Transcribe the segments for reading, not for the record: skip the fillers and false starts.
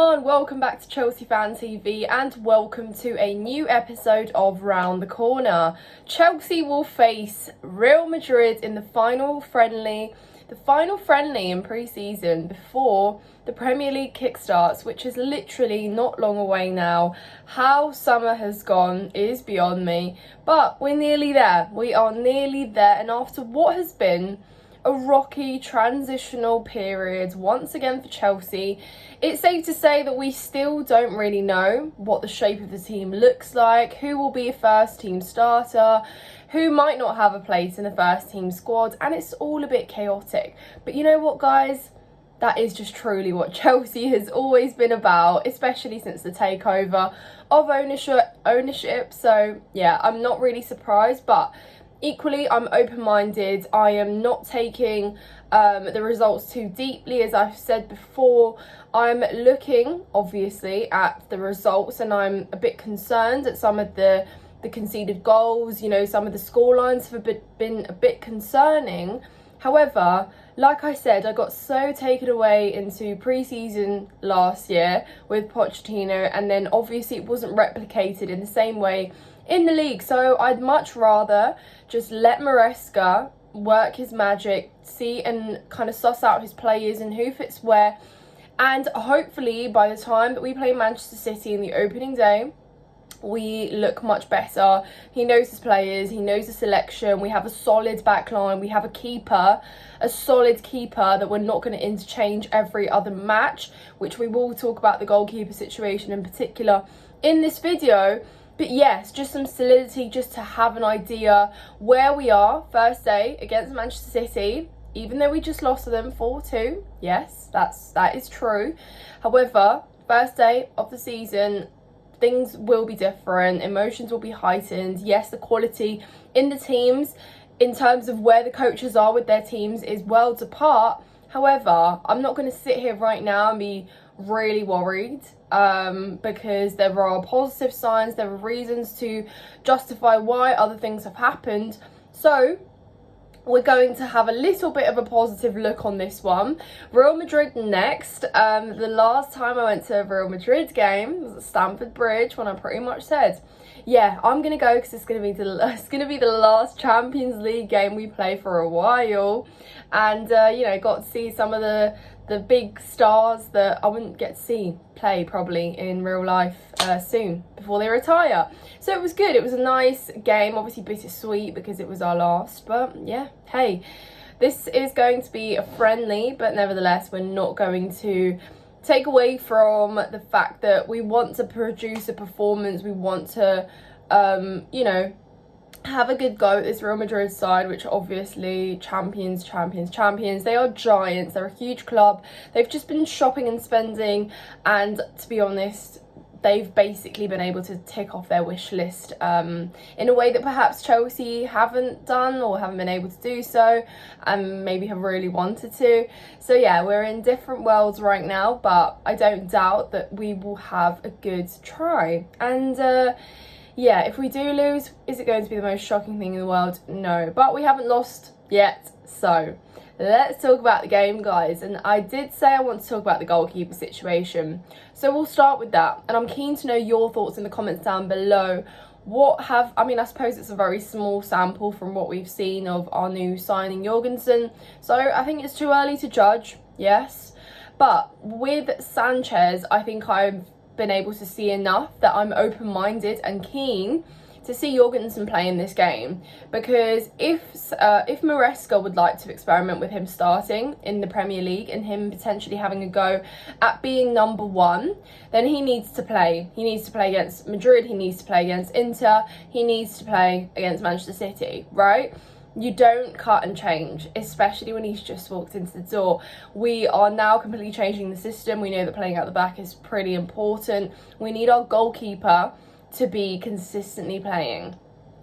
everyone, welcome back to Chelsea Fan TV and welcome to a new episode of Round the Corner. Chelsea will face Real Madrid in the final friendly in pre-season before the Premier League kickstarts, which is literally not long away now. How summer has gone is beyond me, but we're nearly there. We are nearly there, and after what has been a rocky transitional period once again for Chelsea, it's safe to say that we still don't really know what the shape of the team looks like, who will be a first team starter, who might not have a place in the first team squad, and it's all a bit chaotic. But you know what, guys? That is just truly what Chelsea has always been about, especially since the takeover of ownership. So yeah, I'm not really surprised, but equally, I'm open-minded. I am not taking the results too deeply. As I've said before, I'm looking, obviously, at the results, and I'm a bit concerned at some of the conceded goals. You know, some of the scorelines have been a bit concerning. However, like I said, I got so taken away into pre-season last year with Pochettino, and then obviously it wasn't replicated in the same way in the league. So I'd much rather just let Maresca work his magic, see and kind of suss out his players and who fits where, and hopefully by the time that we play Manchester City in the opening day, we look much better. He knows his players, he knows the selection, we have a solid back line, we have a solid keeper that we're not going to interchange every other match, which we will talk about the goalkeeper situation in particular in this video. But yes, just some solidity, just to have an idea where we are first day against Manchester City, even though we just lost to them 4-2. Yes, that is true. However, first day of the season, things will be different, emotions will be heightened. Yes, the quality in the teams, in terms of where the coaches are with their teams, is worlds apart. However, I'm not going to sit here right now and be really worried, because there are positive signs, there are reasons to justify why other things have happened. So we're going to have a little bit of a positive look on this one. Real Madrid next. The last time I went to a Real Madrid game was at Stamford Bridge, when I pretty much said, yeah, I'm gonna go because it's gonna be the last Champions League game we play for a while, and you know, got to see some of the big stars that I wouldn't get to see play probably in real life soon before they retire. So it was good. It was a nice game, obviously bittersweet because it was our last, but yeah, hey, this is going to be a friendly, but nevertheless we're not going to take away from the fact that we want to produce a performance. We want to you know, have a good go at this Real Madrid side, which obviously champions. They are giants, they're a huge club. They've just been shopping and spending, and to be honest, they've basically been able to tick off their wish list in a way that perhaps Chelsea haven't done, or haven't been able to do so, and maybe have really wanted to. So yeah, we're in different worlds right now, but I don't doubt that we will have a good try. And yeah, if we do lose, is it going to be the most shocking thing in the world? No, but we haven't lost yet. So let's talk about the game, guys. And I did say I want to talk about the goalkeeper situation, so we'll start with that. And I'm keen to know your thoughts in the comments down below. I suppose it's a very small sample from what we've seen of our new signing Jorgensen, so I think it's too early to judge, yes. But with Sanchez, I think I've been able to see enough that I'm open-minded and keen to see Jorgensen play in this game, because if Maresca would like to experiment with him starting in the Premier League and him potentially having a go at being number one, then he needs to play. He needs to play against Madrid, he needs to play against Inter, he needs to play against Manchester City, right? You don't cut and change, especially when he's just walked into the door. We are now completely changing the system. We know that playing out the back is pretty important. We need our goalkeeper to be consistently playing.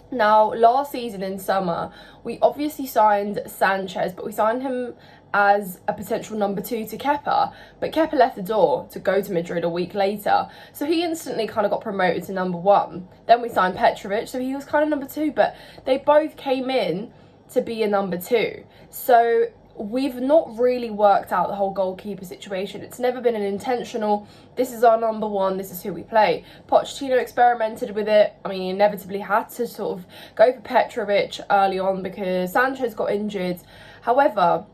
Now, last season in summer, we obviously signed Sanchez, but we signed him as a potential number 2 to Kepa, but Kepa left the door to go to Madrid a week later, so he instantly kind of got promoted to number 1. Then we signed Petrovic, so he was kind of number 2, but they both came in to be a number 2. So we've not really worked out the whole goalkeeper situation. It's never been an intentional, this is our number one, this is who we play. Pochettino experimented with it. I mean, he inevitably had to sort of go for Petrovic early on because Sanchez got injured. However,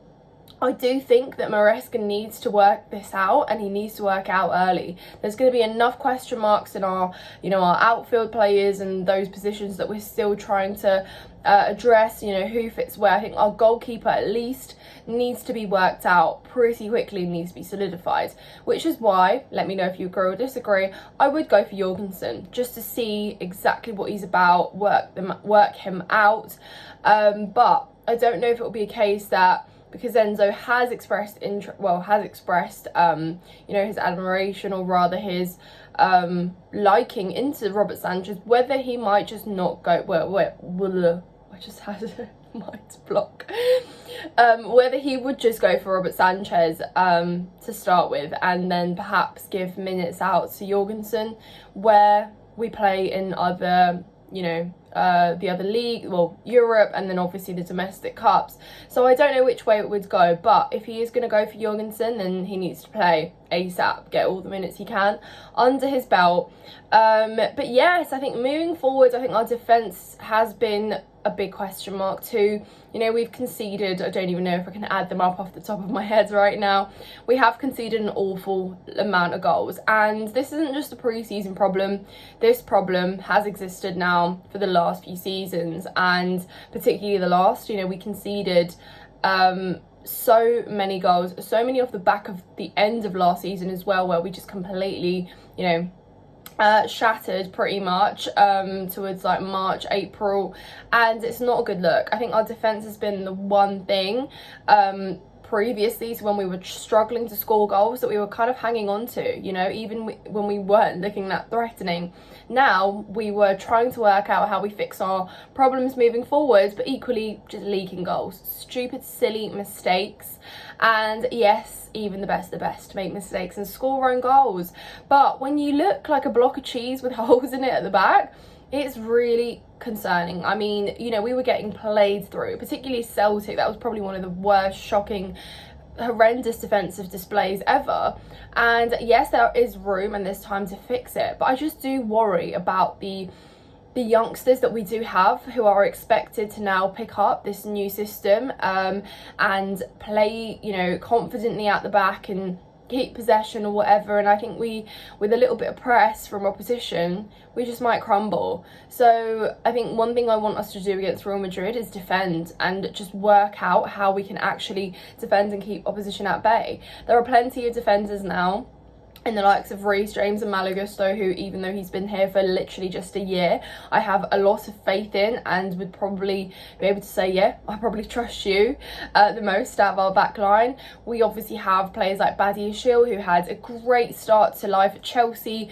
I do think that Maresca needs to work this out, and he needs to work out early. There's going to be enough question marks in our, our outfield players and those positions that we're still trying to address, who fits where. I think our goalkeeper at least needs to be worked out pretty quickly, needs to be solidified, which is why, let me know if you agree or disagree, I would go for Jorgensen just to see exactly what he's about, work him out. But I don't know if it will be a case that, because Enzo has expressed his admiration, or rather his liking into Robert Sanchez, whether he might just not go. I just had a mind block. Whether he would just go for Robert Sanchez to start with, and then perhaps give minutes out to Jorgensen, where we play in other, the other league, Europe, and then obviously the domestic cups. So I don't know which way it would go, but if he is going to go for Jorgensen, then he needs to play ASAP, get all the minutes he can under his belt. But yes, I think moving forward, I think our defence has been a big question mark too. We've conceded, I don't even know if I can add them up off the top of my head right now. We have conceded an awful amount of goals, and this isn't just a pre-season problem. This problem has existed now for the last few seasons, and particularly the last. We conceded so many goals, so many off the back of the end of last season as well, where we just completely, shattered pretty much towards like March, April, and it's not a good look. I think our defence has been the one thing previously to when we were struggling to score goals that we were kind of hanging on to, even when we weren't looking that threatening. Now we were trying to work out how we fix our problems moving forward, but equally just leaking goals, stupid, silly mistakes. And yes, even the best make mistakes and score own goals. But when you look like a block of cheese with holes in it at the back, it's really concerning. I mean, we were getting played through, particularly Celtic. That was probably one of the worst, shocking, horrendous defensive displays ever. And yes, there is room and there's time to fix it, but I just do worry about the youngsters that we do have, who are expected to now pick up this new system and play, confidently at the back and keep possession or whatever. And I think with a little bit of press from opposition, we just might crumble. So I think one thing I want us to do against Real Madrid is defend and just work out how we can actually defend and keep opposition at bay. There are plenty of defenders now in the likes of Reece James and Malo Gusto, who, even though he's been here for literally just a year, I have a lot of faith in and would probably be able to say, yeah, I probably trust you the most out of our back line. We obviously have players like Badiashile, who had a great start to life at Chelsea,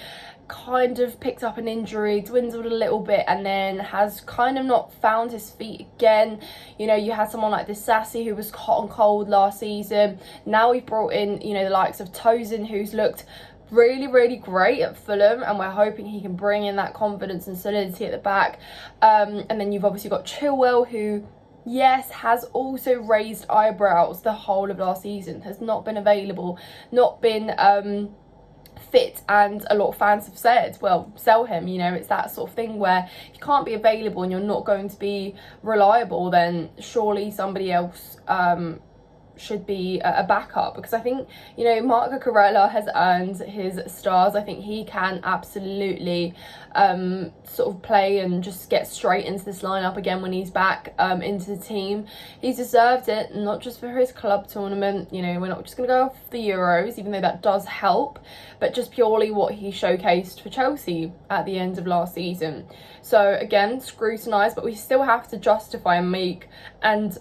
kind of picked up an injury, dwindled a little bit, and then has kind of not found his feet again. You had someone like Disasi, who was hot and cold last season. Now we've brought in, the likes of Tosin, who's looked really, really great at Fulham, and we're hoping he can bring in that confidence and solidity at the back. And then you've obviously got Chilwell, who, yes, has also raised eyebrows the whole of last season, has not been available, not been fit, and a lot of fans have said, well, sell him. It's that sort of thing where if you can't be available and you're not going to be reliable, then surely somebody else should be a backup. Because I think, Marco Corella has earned his stars. I think he can absolutely sort of play and just get straight into this lineup again when he's back into the team. He's deserved it, not just for his club tournament. We're not just going to go off the Euros, even though that does help, but just purely what he showcased for Chelsea at the end of last season. So again, scrutinised, but we still have to justify and make and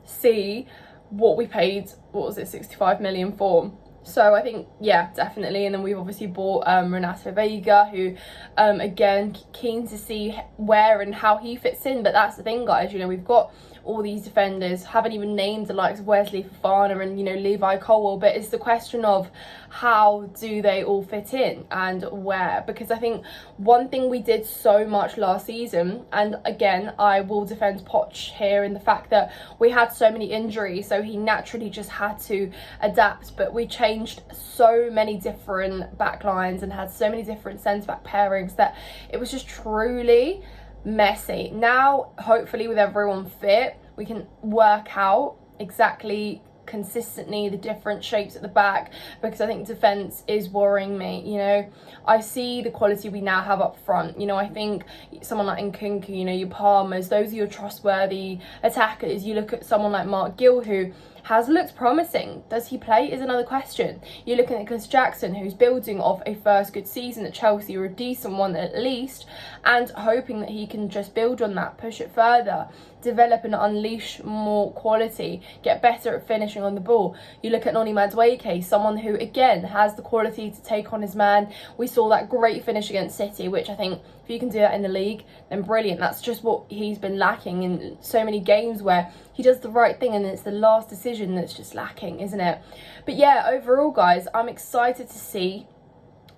see what we paid, 65 million for. So I think, yeah, definitely. And then we've obviously bought Renato Vega, who, again, keen to see where and how he fits in. But that's the thing, guys, you know, we've got all these defenders, haven't even named the likes of Wesley Fofana and, you know, Levi Colwill, but it's the question of how do they all fit in and where. Because I think one thing we did so much last season, and again, I will defend Poch here in the fact that we had so many injuries, so he naturally just had to adapt. But we changed so many different backlines and had so many different centre-back pairings that it was just truly messy. Now, hopefully, with everyone fit, we can work out exactly consistently the different shapes at the back, because I think defence is worrying me. You know, I see the quality we now have up front. You know, I think someone like Nkunku, you know, your Palmers, those are your trustworthy attackers. You look at someone like Mark Gill, who has looked promising. Does he play is another question. You're looking at Chris Jackson, who's building off a first good season at Chelsea, or a decent one at least, and hoping that he can just build on that, push it further, develop and unleash more quality, get better at finishing on the ball. You look at Noni Madueke, someone who, again, has the quality to take on his man. We saw that great finish against City, which I think if you can do that in the league, then brilliant. That's just what he's been lacking in so many games, where he does the right thing and it's the last decision that's just lacking, isn't it? But yeah, overall, guys, I'm excited to see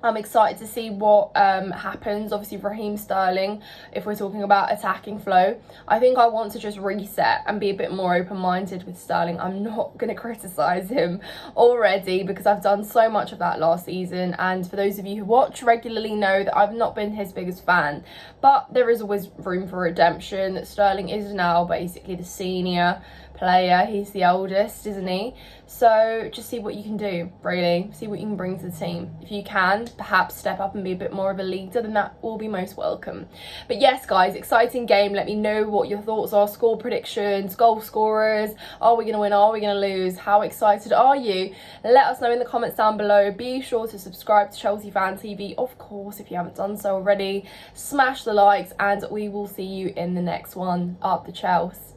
what happens. Obviously, Raheem Sterling, if we're talking about attacking flow, I think I want to just reset and be a bit more open-minded with Sterling. I'm not going to criticise him already, because I've done so much of that last season. And for those of you who watch regularly know that I've not been his biggest fan. But there is always room for redemption. Sterling is now basically the senior player. He's the oldest, isn't he? So just see what you can do, really. See what you can bring to the team. If you can, perhaps step up and be a bit more of a leader, then that will be most welcome. But yes, guys, exciting game. Let me know what your thoughts are. Score predictions, goal scorers. Are we going to win? Are we going to lose? How excited are you? Let us know in the comments down below. Be sure to subscribe to Chelsea Fan TV, of course, if you haven't done so already. Smash the likes, and we will see you in the next one. Up the Chelsea.